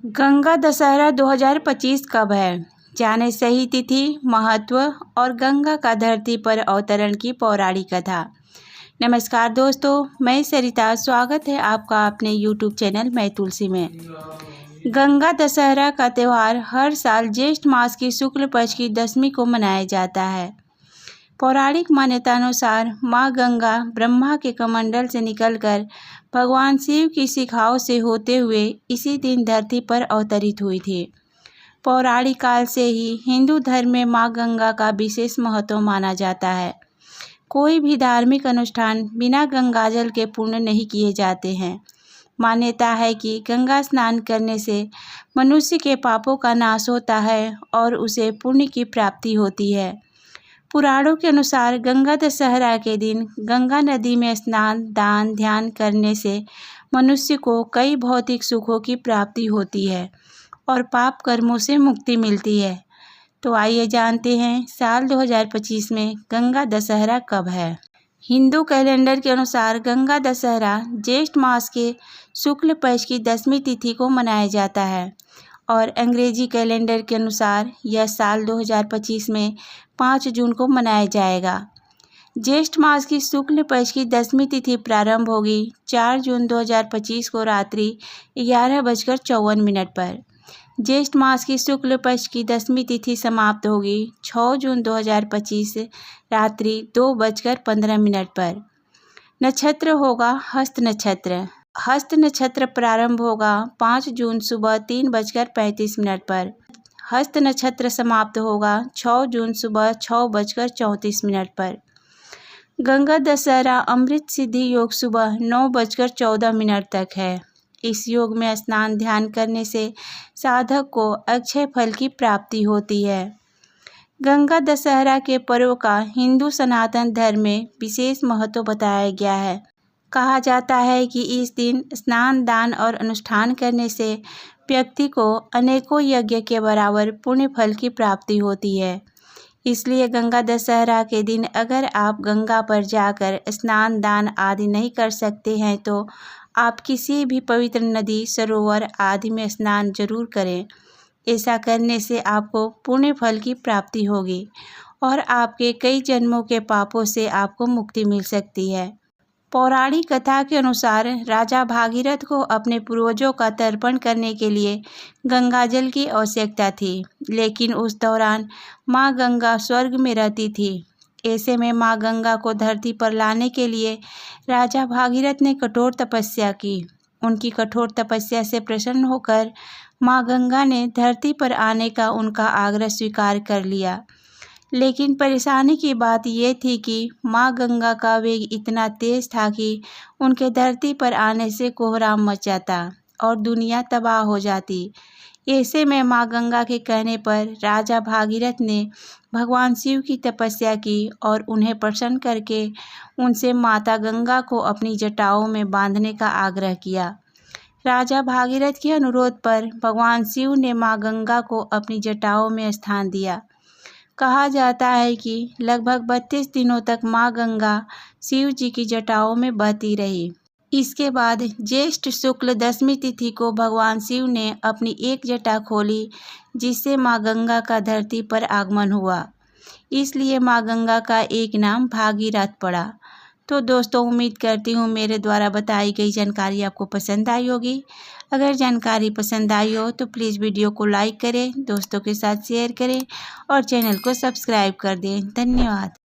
गंगा दशहरा 2025 कब है? जाने सही तिथि, महत्व और गंगा का धरती पर अवतरण की पौराणिक कथा। नमस्कार दोस्तों, मैं सरिता। स्वागत है आपका अपने YouTube चैनल मैं तुलसी में। गंगा दशहरा का त्यौहार हर साल ज्येष्ठ मास की शुक्ल पक्ष की दशमी को मनाया जाता है। पौराणिक मान्यतानुसार माँ गंगा ब्रह्मा के कमंडल से निकलकर भगवान शिव की शिखाओं से होते हुए इसी दिन धरती पर अवतरित हुई थी। पौराणिक काल से ही हिंदू धर्म में माँ गंगा का विशेष महत्व माना जाता है। कोई भी धार्मिक अनुष्ठान बिना गंगाजल के पूर्ण नहीं किए जाते हैं। मान्यता है कि गंगा स्नान करने से मनुष्य के पापों का नाश होता है और उसे पुण्य की प्राप्ति होती है। पुराणों के अनुसार गंगा दशहरा के दिन गंगा नदी में स्नान, दान, ध्यान करने से मनुष्य को कई भौतिक सुखों की प्राप्ति होती है और पाप कर्मों से मुक्ति मिलती है। तो आइए जानते हैं साल 2025 में गंगा दशहरा कब है। हिंदू कैलेंडर के अनुसार गंगा दशहरा ज्येष्ठ मास के शुक्ल पक्ष की दशमी तिथि को मनाया जाता है और अंग्रेजी कैलेंडर के अनुसार यह साल 2025 में 5 जून को मनाया जाएगा। ज्येष्ठ मास की शुक्ल पक्ष की दशमी तिथि प्रारंभ होगी 4 जून 2025 को रात्रि 11:54 पर। ज्येष्ठ मास की शुक्ल पक्ष की दशमी तिथि समाप्त होगी 6 जून 2025 रात्रि 2:15 पर। नक्षत्र होगा हस्त नक्षत्र। हस्त नक्षत्र प्रारंभ होगा 5 जून सुबह 3:35 पर। हस्त नक्षत्र समाप्त होगा 6 जून सुबह 6:34 पर। गंगा दशहरा अमृत सिद्धि योग सुबह 9:14 तक है। इस योग में स्नान ध्यान करने से साधक को अक्षय फल की प्राप्ति होती है। गंगा दशहरा के पर्व का हिंदू सनातन धर्म में विशेष महत्व बताया गया है। कहा जाता है कि इस दिन स्नान, दान और अनुष्ठान करने से व्यक्ति को अनेकों यज्ञ के बराबर पुण्य फल की प्राप्ति होती है। इसलिए गंगा दशहरा के दिन अगर आप गंगा पर जाकर स्नान, दान आदि नहीं कर सकते हैं तो आप किसी भी पवित्र नदी, सरोवर आदि में स्नान जरूर करें। ऐसा करने से आपको पुण्य फल की प्राप्ति होगी और आपके कई जन्मों के पापों से आपको मुक्ति मिल सकती है। पौराणिक कथा के अनुसार राजा भागीरथ को अपने पूर्वजों का तर्पण करने के लिए गंगाजल की आवश्यकता थी, लेकिन उस दौरान माँ गंगा स्वर्ग में रहती थी। ऐसे में माँ गंगा को धरती पर लाने के लिए राजा भागीरथ ने कठोर तपस्या की। उनकी कठोर तपस्या से प्रसन्न होकर माँ गंगा ने धरती पर आने का उनका आग्रह स्वीकार कर लिया। लेकिन परेशानी की बात यह थी कि माँ गंगा का वेग इतना तेज था कि उनके धरती पर आने से कोहराम मच जाता और दुनिया तबाह हो जाती। ऐसे में माँ गंगा के कहने पर राजा भागीरथ ने भगवान शिव की तपस्या की और उन्हें प्रसन्न करके उनसे माता गंगा को अपनी जटाओं में बांधने का आग्रह किया। राजा भागीरथ के अनुरोध पर भगवान शिव ने माँ गंगा को अपनी जटाओं में स्थान दिया। कहा जाता है कि लगभग 32 दिनों तक माँ गंगा शिव जी की जटाओं में बहती रही। इसके बाद ज्येष्ठ शुक्ल दशमी तिथि को भगवान शिव ने अपनी एक जटा खोली, जिससे माँ गंगा का धरती पर आगमन हुआ। इसलिए माँ गंगा का एक नाम भागीरथ पड़ा। तो दोस्तों, उम्मीद करती हूँ मेरे द्वारा बताई गई जानकारी आपको पसंद आई होगी। अगर जानकारी पसंद आई हो तो प्लीज़ वीडियो को लाइक करें, दोस्तों के साथ शेयर करें और चैनल को सब्सक्राइब कर दें। धन्यवाद।